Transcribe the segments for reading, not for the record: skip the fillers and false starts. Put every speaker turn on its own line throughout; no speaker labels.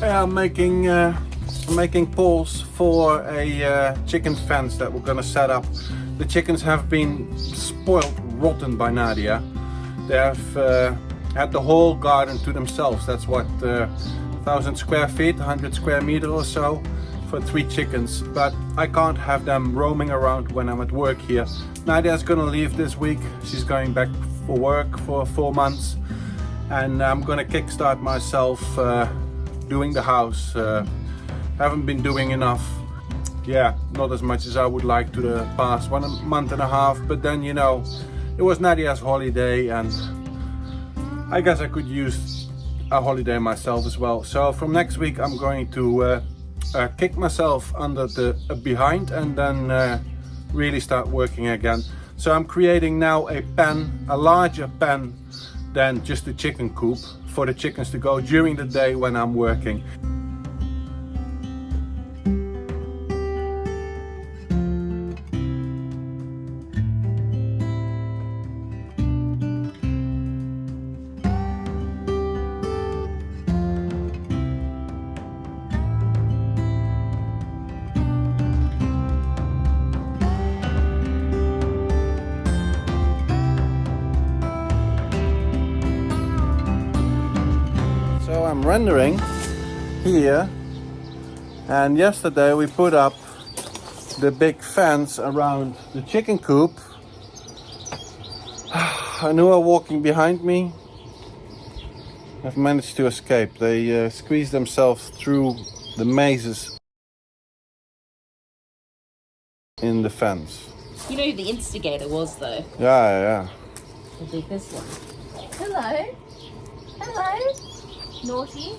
I'm making poles for a chicken fence that we're gonna set up. The chickens have been spoiled rotten by Nadia. They have had the whole garden to themselves. That's what 1,000 square feet, 100 square meter or so for 3 chickens. But I can't have them roaming around when I'm at work here. Nadia's gonna leave this week. She's going back for work for 4 months, and I'm gonna kickstart myself doing the house. Haven't been doing enough. Yeah, not as much as I would like to the past 1 month and a half, but then, you know, it was Nadia's holiday and I guess I could use a holiday myself as well. So from next week I'm going to kick myself under the behind and then really start working again. So I'm creating now a pen, a larger pen than just a chicken coop for the chickens to go during the day when I'm working. So I'm rendering here, and yesterday we put up the big fence around the chicken coop. And who are walking behind me have managed to escape. They squeezed themselves through the mazes in the fence.
You know who the instigator was though?
Yeah.
It'll be this one. Hello? Hello? Naughty?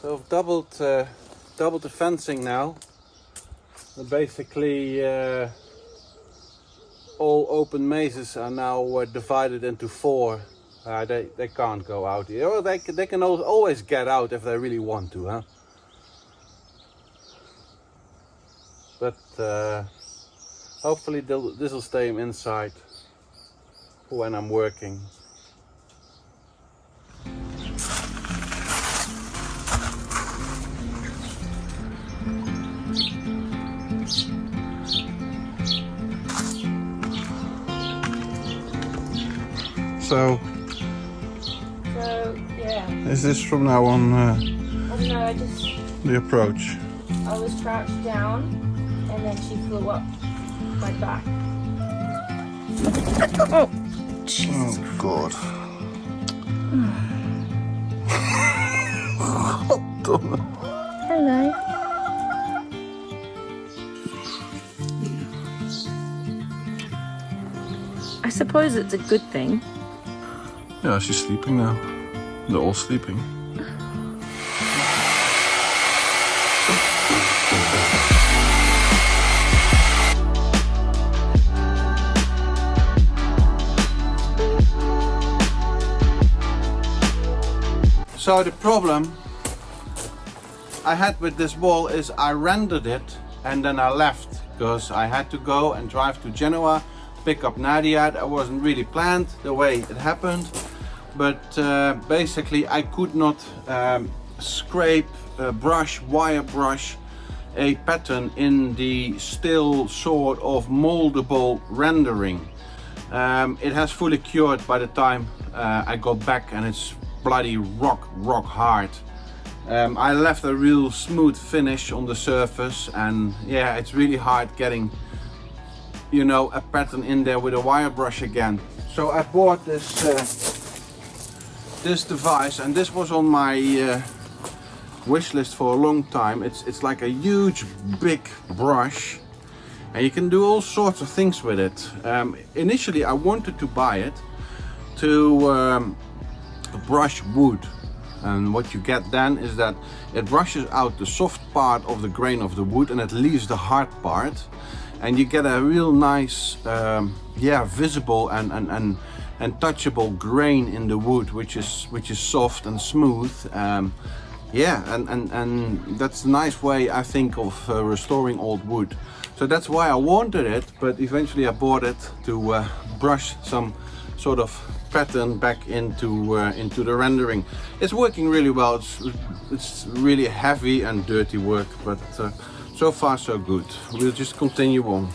So I've doubled the fencing now. Basically all open mazes are now divided into 4. They can't go out here. Or they can always get out if they really want to, huh? But hopefully this will stay inside when I'm working. So
yeah.
Is this from now on
I don't know,
the approach?
I was crouched down and then she flew up my back. Oh, Jesus.
Oh God.
Hello. I suppose it's a good thing.
Yeah, she's sleeping now. They're all sleeping. So the problem I had with this wall is I rendered it and then I left because I had to go and drive to Genoa, pick up Nadia. That wasn't really planned the way it happened, but basically I could not scrape, wire brush a pattern in the still sort of moldable rendering. It has fully cured by the time I got back, and it's bloody rock hard. I left a real smooth finish on the surface, and yeah, it's really hard getting, you know, a pattern in there with a wire brush again. So I bought this this device, and this was on my wish list for a long time. It's like a huge big brush, and you can do all sorts of things with it. Initially I wanted to buy it to brush wood, and what you get then is that it brushes out the soft part of the grain of the wood and it leaves the hard part, and you get a real nice visible and touchable grain in the wood, which is soft and smooth. And that's a nice way, I think, of restoring old wood. So that's why I wanted it, but eventually I bought it to brush some sort of pattern back into the rendering. It's working really well. It's really heavy and dirty work, but so far so good. We'll just continue on.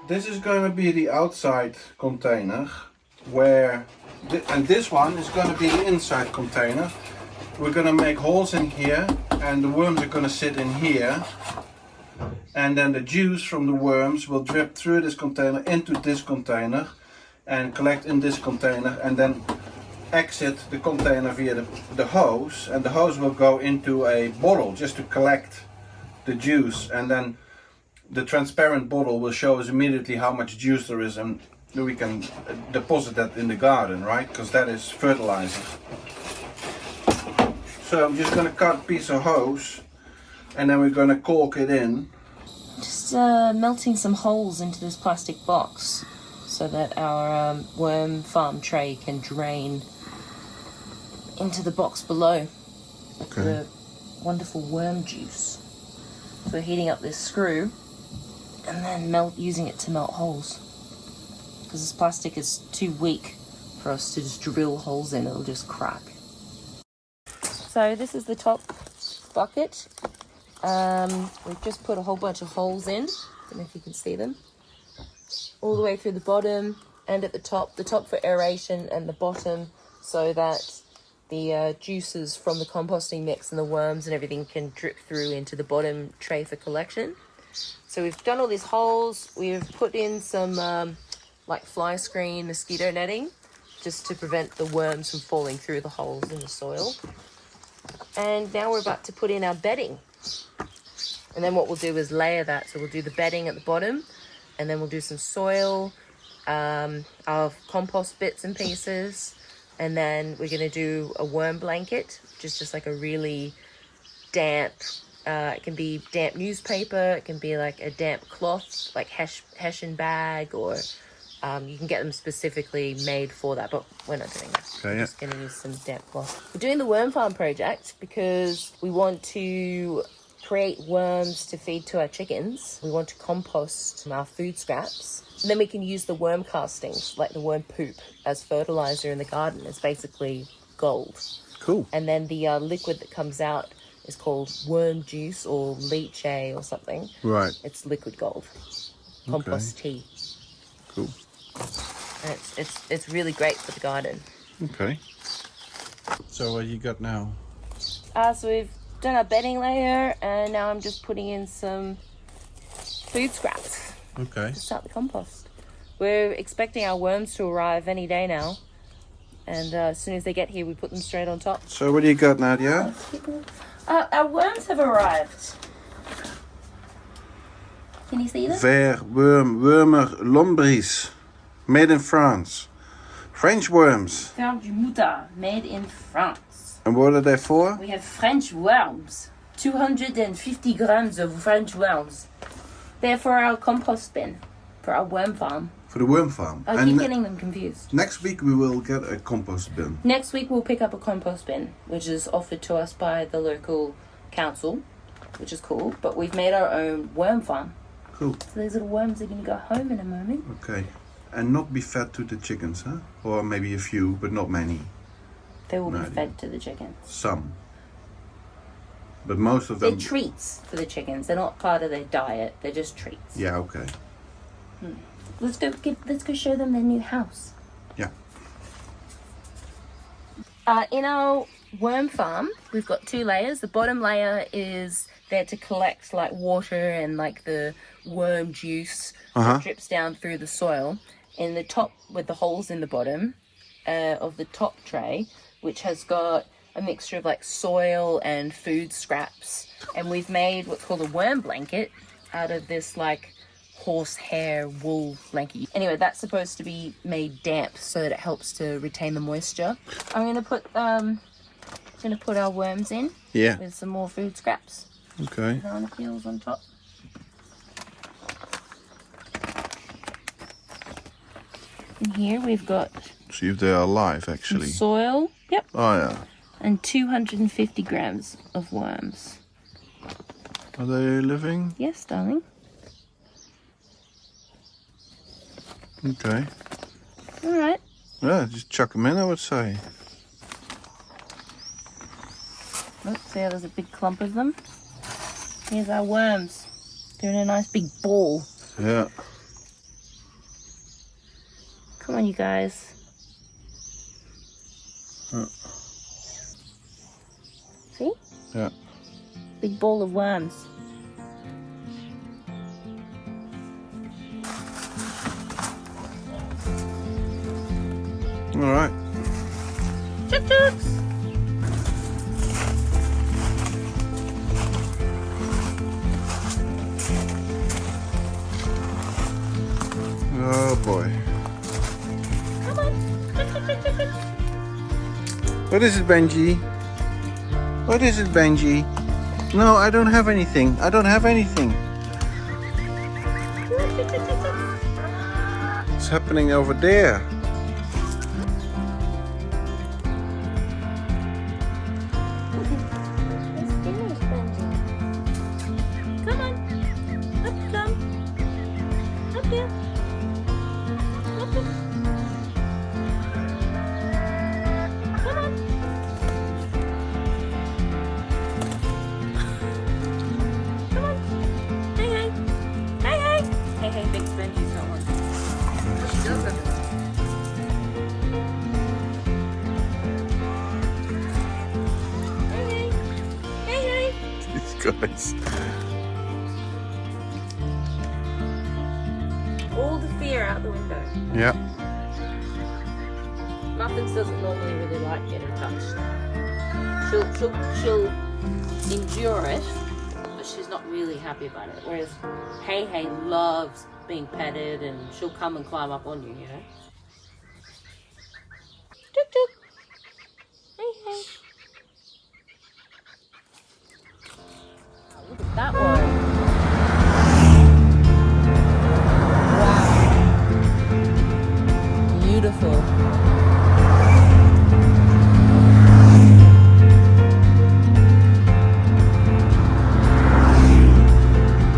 This is going to be the outside container and this one is going to be the inside container. We're going to make holes in here and the worms are going to sit in here, and then the juice from the worms will drip through this container into this container and collect in this container and then exit the container via the hose, and the hose will go into a bottle just to collect the juice, and then the transparent bottle will show us immediately how much juice there is, and we can deposit that in the garden, right? Because that is fertilizer. So I'm just going to cut a piece of hose and then we're going to cork it in.
Just melting some holes into this plastic box so that our worm farm tray can drain into the box below.
Okay.
The wonderful worm juice. So we're heating up this screw and then using it to melt holes, because this plastic is too weak for us to just drill holes in. It'll just crack. So this is the top bucket. We've just put a whole bunch of holes in. Don't know if you can see them. All the way through the bottom and at the top for aeration, and the bottom so that the juices from the composting mix and the worms and everything can drip through into the bottom tray for collection. So we've done all these holes. We've put in some like fly screen mosquito netting just to prevent the worms from falling through the holes in the soil. And now we're about to put in our bedding. And then what we'll do is layer that. So we'll do the bedding at the bottom, and then we'll do some soil, our compost bits and pieces, and then we're going to do a worm blanket, which is just like a really damp, it can be damp newspaper, it can be like a damp cloth, like hessian bag, or you can get them specifically made for that, but we're not doing that.
Okay,
we're just going to use some damp cloth. We're doing the worm farm project because we want to create worms to feed to our chickens. We want to compost our food scraps. And then we can use the worm castings, like the worm poop, as fertilizer in the garden. It's basically gold.
Cool.
And then the liquid that comes out is called worm juice or leche or something.
Right.
It's liquid gold. Compost tea.
Cool.
And it's really great for the garden.
Okay. So what you got now?
So we've done our bedding layer, and now I'm just putting in some food scraps.
Okay.
To start the compost. We're expecting our worms to arrive any day now, and as soon as they get here, we put them straight on top.
So what do you got, Nadia?
Our worms have arrived. Can you see them?
Wormer lombris, made in France. French worms.
Ferme du Moutarde, made in France.
And what are they for?
We have French worms. 250 grams of French worms. They're for our compost bin, for our worm farm.
For the worm farm.
I keep getting them confused.
Next week we will get a compost bin.
Next week we'll pick up a compost bin, which is offered to us by the local council, which is cool. But we've made our own worm farm.
Cool.
So these little worms are going to go home in a moment.
Okay. And not be fed to the chickens, huh? Or maybe a few, but not many.
They will be fed to the chickens.
Some. But most of them...
They're treats for the chickens. They're not part of their diet. They're just treats.
Yeah, okay.
Let's go show them their new house.
Yeah.
In our worm farm, we've got 2 layers. The bottom layer is there to collect like water and like the worm juice that drips down through the soil. In the top, with the holes in the bottom of the top tray, which has got a mixture of like soil and food scraps, and we've made what's called a worm blanket out of this like horsehair wool blanket. Anyway, that's supposed to be made damp so that it helps to retain the moisture. I'm gonna put our worms in.
Yeah.
With some more food scraps.
Okay.
Banana peels on top. And here we've got
See if they are alive actually.
soil. Yep.
Oh yeah.
And 250 grams of worms.
Are they living?
Yes, darling.
Okay.
All right.
Yeah, just chuck them in, I would say.
Look, see how there's a big clump of them? Here's our worms. They're in a nice big ball.
Yeah.
Come on, you guys. See?
Yeah.
Big ball of worms.
All right.
Chuk chuks!
Oh boy.
Come on. Chuk, chuk, chuk, chuk, chuk.
What is it, Benji? What is it, Benji? No, I don't have anything. I don't have anything. What's happening over there?
Come on. Up, come. Up here. Up, up. Come on. Come on. Hey, hey. Hey, hey. Hey, hey, big Benji's not one. She doesn't. Hey, hey. Hey, hey.
These guys.
All the fear out the window.
Yeah.
Muffins doesn't normally really like getting touched. She'll endure it, but she's not really happy about it. Whereas Hey Hey loves being petted and she'll come and climb up on you, you know? Tuk tuk. Hey Hey. Oh, look at that one. Wow. Beautiful.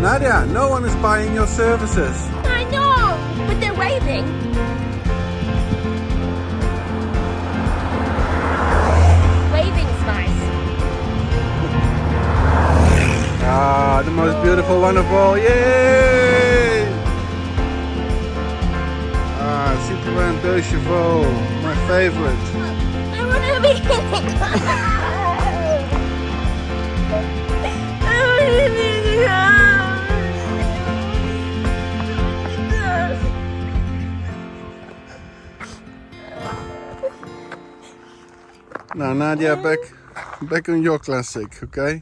Nadia, no one is buying your services.
I know, but they're waving. Waving's nice.
Ah, the most beautiful one of all. Yay! Ah, Superman Deux Chevaux, my favorite.
I want to be in it.
Now, Nadia, back on your classic, okay?